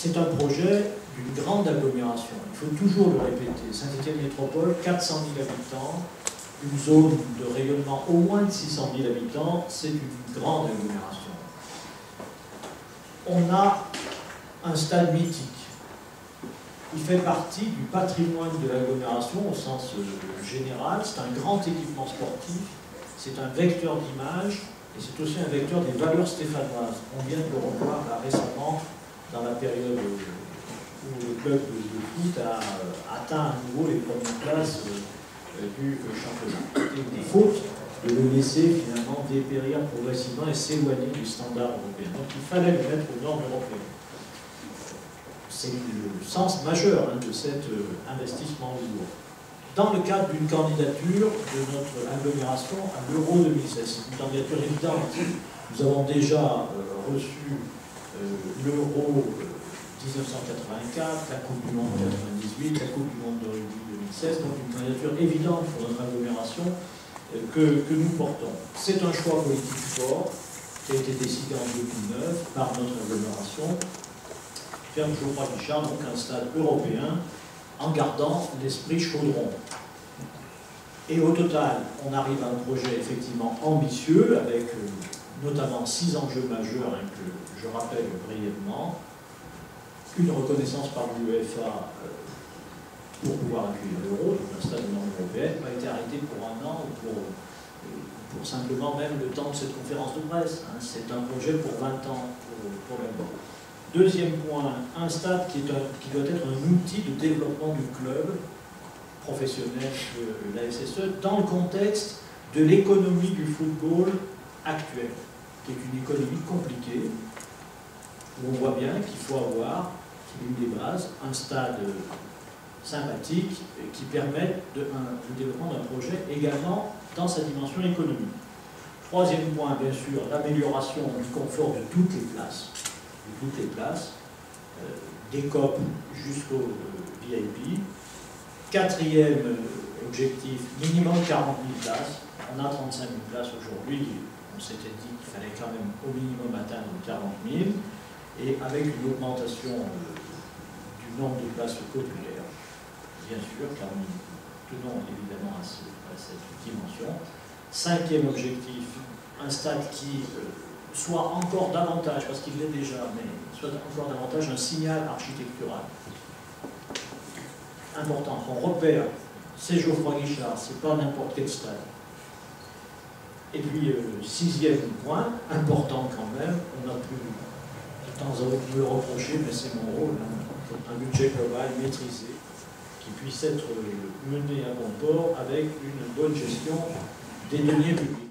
c'est un projet d'une grande agglomération. Il faut toujours le répéter. Saint-Étienne Métropole, 400 000 habitants, une zone de rayonnement au moins de 600 000 habitants, c'est une grande agglomération. On a un stade mythique. Il fait partie du patrimoine de l'agglomération au sens général. C'est un grand équipement sportif, c'est un vecteur d'image et c'est aussi un vecteur des valeurs stéphanoises. On vient de le revoir là, récemment dans la période où le club de foot a atteint à nouveau les premières places du championnat. Et une faute de le laisser finalement dépérir progressivement et s'éloigner du standard européen. Donc il fallait le mettre aux normes européennes. C'est le sens majeur de cet investissement lourd. Dans le cadre d'une candidature de notre agglomération à l'Euro 2016, c'est une candidature évidente. Nous avons déjà reçu l'Euro 1984, la Coupe du Monde 98, la Coupe du Monde de rugby 2016, donc une candidature évidente pour notre agglomération que nous portons. C'est un choix politique fort qui a été décidé en 2009 par notre agglomération. Ferme Geoffroy-Guichard, donc un stade européen, en gardant l'esprit chaudron. Et au total, on arrive à un projet effectivement ambitieux, avec notamment 6 enjeux majeurs que je rappelle brièvement. Une reconnaissance par l'UEFA pour pouvoir accueillir l'Euro, donc un stade de norme européenne, a été arrêté pour un an pour simplement même le temps de cette conférence de presse. C'est un projet pour 20 ans pour l'Euro. Deuxième point, un stade qui doit être un outil de développement du club professionnel de la SSE dans le contexte de l'économie du football actuelle, qui est une économie compliquée, où on voit bien qu'il faut avoir, c'est l'une des bases, un stade sympathique qui permette le développement d'un projet également dans sa dimension économique. Troisième point, bien sûr, l'amélioration du confort de toutes les places, des COP jusqu'au VIP. Quatrième objectif, minimum 40 000 places. On a 35 000 places aujourd'hui. On s'était dit qu'il fallait quand même au minimum atteindre 40 000. Et avec une augmentation du nombre de places populaires, bien sûr, car nous tenons évidemment à cette dimension. Cinquième objectif, un stade qui soit encore davantage, parce qu'il l'est déjà, mais soit encore davantage un signal architectural important. Son repère, c'est Geoffroy-Guichard, c'est pas n'importe quel stade. Et puis, sixième point, important quand même, on a pu de temps à autre me le reprocher, mais c'est mon rôle, un budget global maîtrisé, qui puisse être mené à bon port avec une bonne gestion des deniers publics.